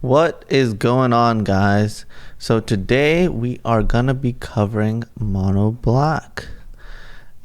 What is going on, guys? So today we are gonna be covering mono black,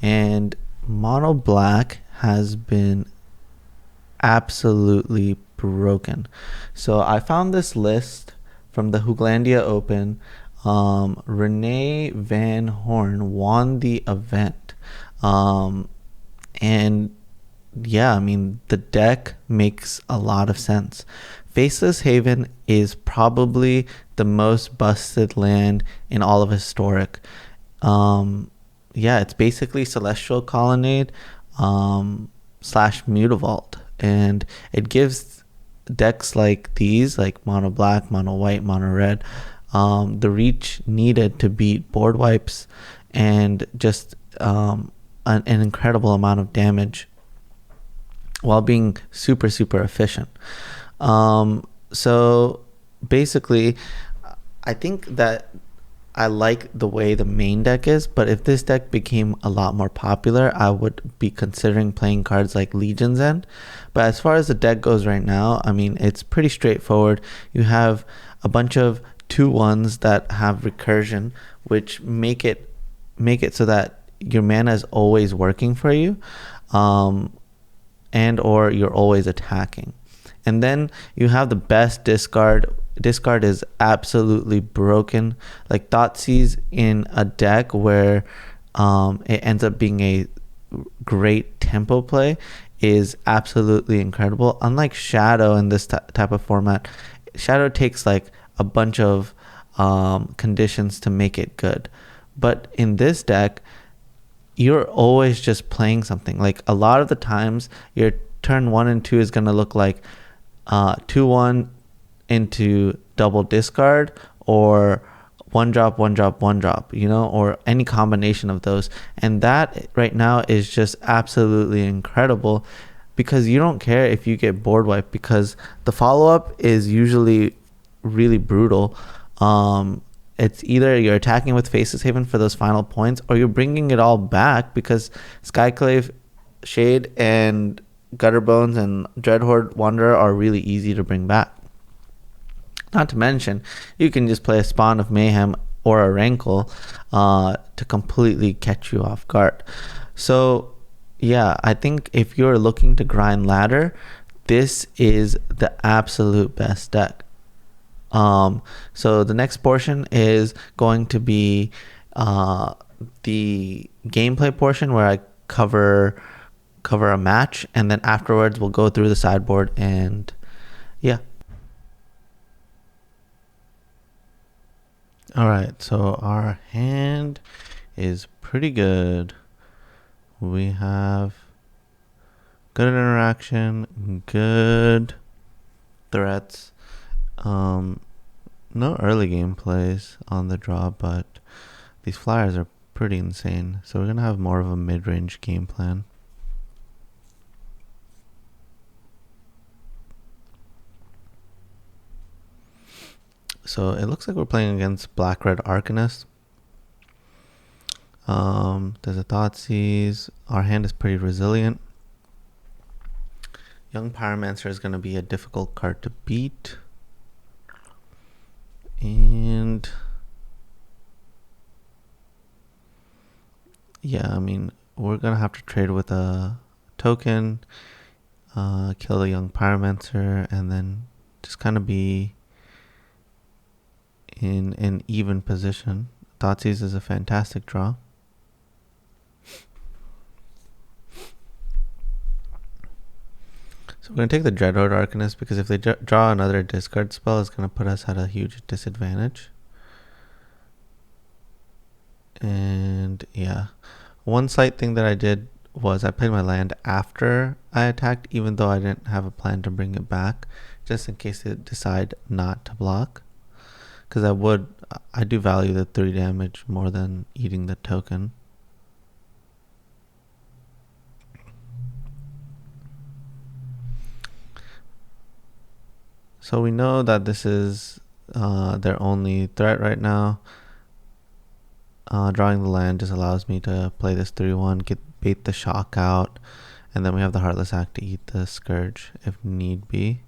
and mono black has been absolutely broken. So I found this list from the Hooglandia Open. Renee Van Horn won the event, and yeah, I mean, the deck makes a lot of sense. Faceless Haven is probably the most busted land in all of Historic. Yeah, it's basically Celestial Colonnade slash Mutavault, and it gives decks like these, like mono black, mono white, mono red, the reach needed to beat board wipes and just an incredible amount of damage while being super efficient. So basically, I think that I like the way the main deck is, but if this deck became a lot more popular, I would be considering playing cards like Legion's End. But as far as the deck goes right now, I mean, it's pretty straightforward. You have a bunch of 2/1s that have recursion, which make it so that your mana is always working for you. And or you're always attacking. And then you have the best discard. Discard is absolutely broken. Like Thoughtseize in a deck where it ends up being a great tempo play is absolutely incredible. Unlike Shadow in this type of format, Shadow takes like a bunch of conditions to make it good. But in this deck, you're always just playing something. Like a lot of the times your turn 1 and 2 is going to look like 2/1 into double discard, or 1-drop 1-drop 1-drop, or any combination of those. And that right now is just absolutely incredible, because you don't care if you get board wiped, because the follow-up is usually really brutal. It's either you're attacking with Faceless Haven for those final points, or you're bringing it all back, because Skyclave Shade and Gutterbones and Dreadhorde Wanderer are really easy to bring back. Not to mention, you can just play a Spawn of Mayhem or a Rankle to completely catch you off guard. So yeah, I think if you're looking to grind ladder, this is the absolute best deck. So the next portion is going to be the gameplay portion, where I cover a match, and then afterwards we'll go through the sideboard, and yeah. All right, so our hand is pretty good. We have good interaction, good threats. No early game plays on the draw, but these flyers are pretty insane. So we're going to have more of a mid-range game plan. So it looks like we're playing against Black-Red Arcanist. There's a Thoughtseize. Our hand is pretty resilient. Young Pyromancer is going to be a difficult card to beat. And yeah, I mean, we're going to have to trade with a token, kill the Young Pyromancer, and then just kind of be in an even position. Thoughtseize is a fantastic draw. So we're going to take the Dreadhorde Arcanist, because if they draw another discard spell, it's going to put us at a huge disadvantage. And yeah, one slight thing that I did was I played my land after I attacked, even though I didn't have a plan to bring it back, just in case they decide not to block. Because I do value the 3 damage more than eating the token. So we know that this is their only threat right now. Drawing the land just allows me to play this 3/1, bait the shock out, and then we have the Heartless Act to eat the Scourge if need be.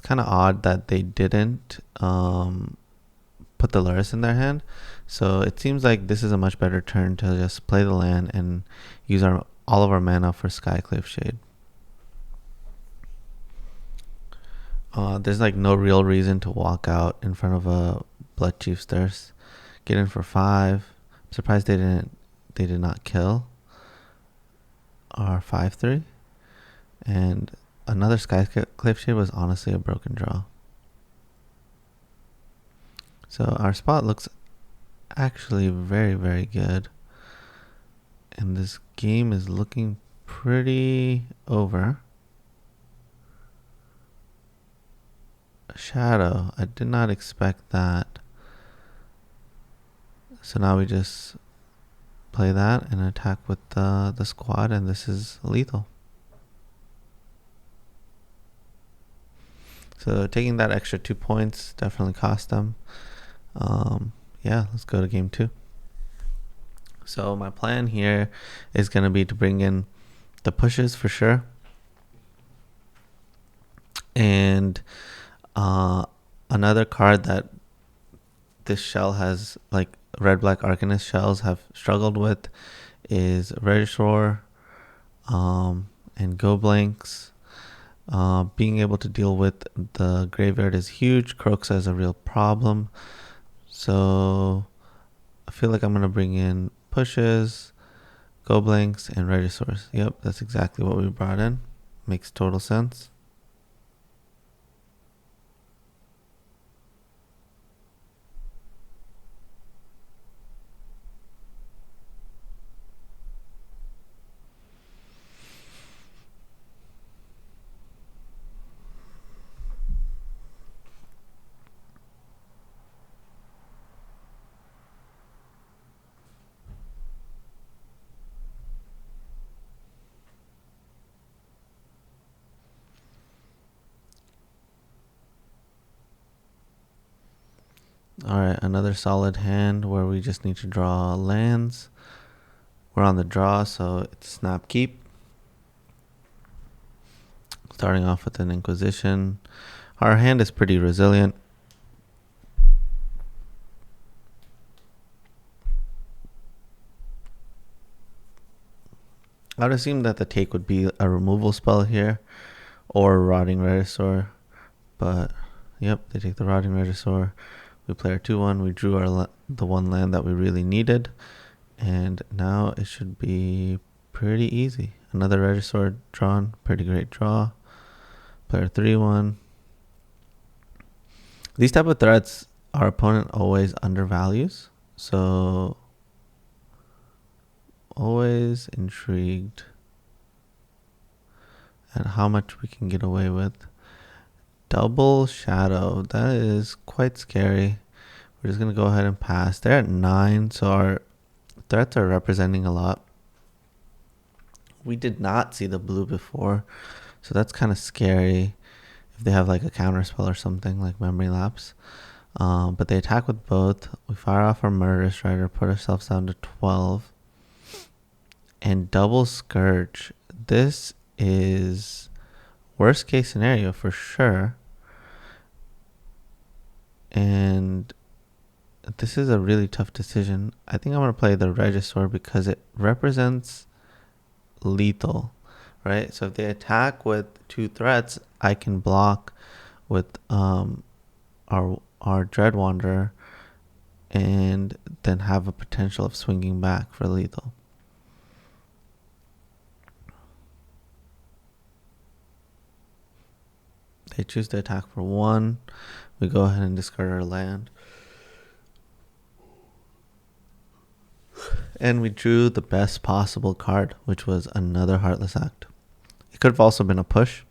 kind of odd that they didn't put the Duress in their hand. So it seems like this is a much better turn to just play the land and use all of our mana for Skyclave Shade. There's like no real reason to walk out in front of a Blood Chief's Thirst. Get in for 5. I'm surprised they did not kill our 5/3. And another Skyclave Shade was honestly a broken draw. So our spot looks actually very, very good. And this game is looking pretty over. Shadow, I did not expect that. So now we just play that and attack with the squad, and this is lethal. So taking that extra 2 points definitely cost them. Yeah, let's go to game 2. So my plan here is going to be to bring in the pushes for sure. And another card that this shell has, like red-black Arcanist shells have struggled with, is Regisaur and Go Blanks. Being able to deal with the graveyard is huge. Croaks is a real problem. So I feel like I'm going to bring in pushes, Go Blanks, and Regisaurs. Yep, that's exactly what we brought in. Makes total sense. Alright, another solid hand where we just need to draw lands. We're on the draw, so it's snap keep. Starting off with an Inquisition. Our hand is pretty resilient. I would assume that the take would be a removal spell here or Rotting Regisaur, but yep, they take the Rotting Regisaur. We play our 2/1. We drew the one land that we really needed, and now it should be pretty easy. Another Regisaur drawn, pretty great draw. Player 3/1. These type of threats our opponent always undervalues, so always intrigued at how much we can get away with. Double Shadow, that is quite scary. We're just going to go ahead and pass. They're at 9, so our threats are representing a lot. We did not see the blue before, so that's kind of scary if they have like a counter spell or something like Memory Lapse. But they attack with both. We fire off our Murderous Rider, put ourselves down to 12. And double Scourge. This is worst case scenario for sure. And this is a really tough decision. I think I'm going to play the Regisaur because it represents lethal, right? So if they attack with 2 threats, I can block with our Dread Wanderer and then have a potential of swinging back for lethal. They choose to attack for 1. We go ahead and discard our land. And we drew the best possible card, which was another Heartless Act. It could have also been a push,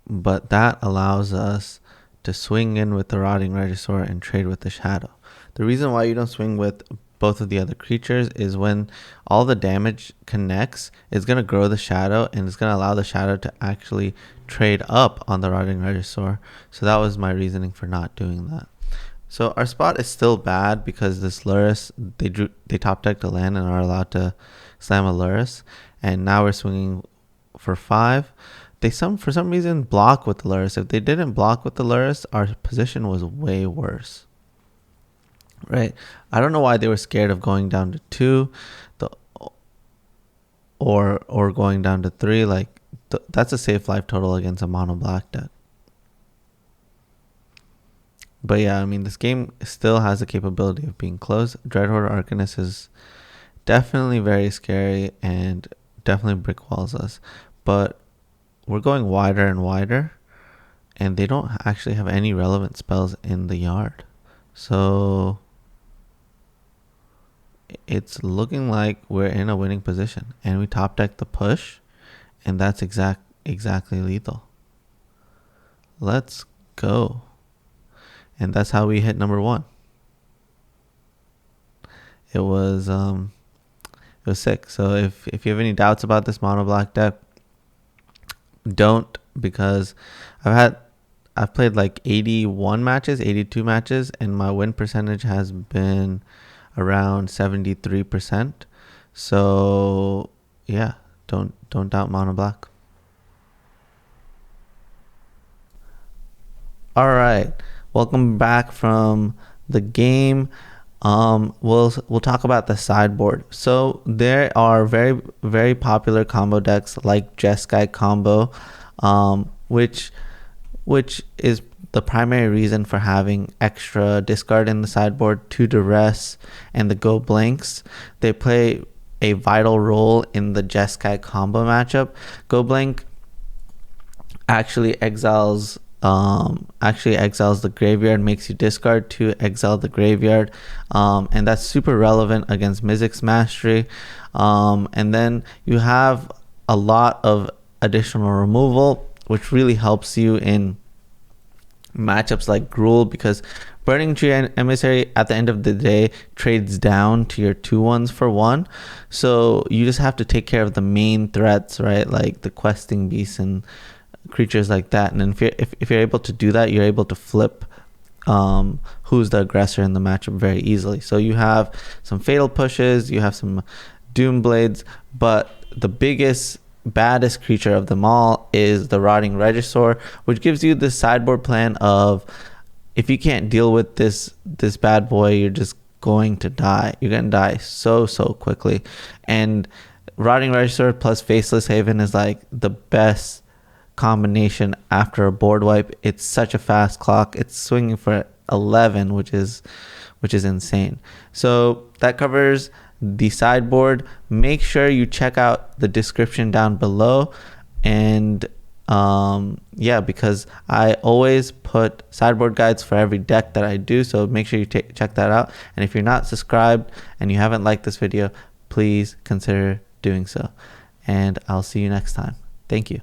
but that allows us to swing in with the Rotting Regisaur and trade with the Shadow. The reason why you don't swing with both of the other creatures is when all the damage connects, it's going to grow the Shadow, and it's going to allow the Shadow to actually trade up on the Rotting Regisaur. So that was my reasoning for not doing that. So our spot is still bad because this Duress, they top decked a land and are allowed to slam a Duress, and now we're swinging for 5. they for some reason block with the Lurrus. If they didn't block with the Lurrus, our position was way worse. Right? I don't know why they were scared of going down to 2, or going down to 3. Like that's a safe life total against a mono black deck. But yeah, I mean, this game still has the capability of being close. Dreadhorde Arcanist is definitely very scary and definitely brick walls us. But we're going wider and wider, and they don't actually have any relevant spells in the yard. So it's looking like we're in a winning position. And we top deck the push, and that's exactly lethal. Let's go. And that's how we hit number 1. It was sick. So if you have any doubts about this mono black deck, don't, because I've played like 81 matches, 82 matches, and my win percentage has been around 73%. So yeah, don't doubt mono black. All right. Welcome back from the game. We'll talk about the sideboard. So there are very, very popular combo decks like Jeskai combo, which is the primary reason for having extra discard in the sideboard to Duress and the Go Blanks. They play a vital role in the Jeskai combo matchup. Go Blank actually exiles the graveyard, makes you discard to exile the graveyard, and that's super relevant against Mythic's Mastery. And then you have a lot of additional removal, which really helps you in matchups like Gruul, because Burning Tree and Emissary at the end of the day trades down to your 2/1s for 1. So you just have to take care of the main threats, right? Like the questing beasts and creatures like that. And then if you're able to do that, you're able to flip who's the aggressor in the matchup very easily. So you have some fatal pushes, you have some doom blades, but the baddest creature of them all is the Rotting Regisaur, which gives you the sideboard plan of, if you can't deal with this bad boy, you're just going to die. You're going to die so quickly. And Rotting Regisaur plus Faceless Haven is like the best combination after a board wipe. It's such a fast clock. It's swinging for 11, which is insane. So that covers the sideboard. Make sure you check out the description down below, and yeah, because I always put sideboard guides for every deck that I do, so make sure you check that out. And if you're not subscribed and you haven't liked this video, please consider doing so, and I'll see you next time. Thank you.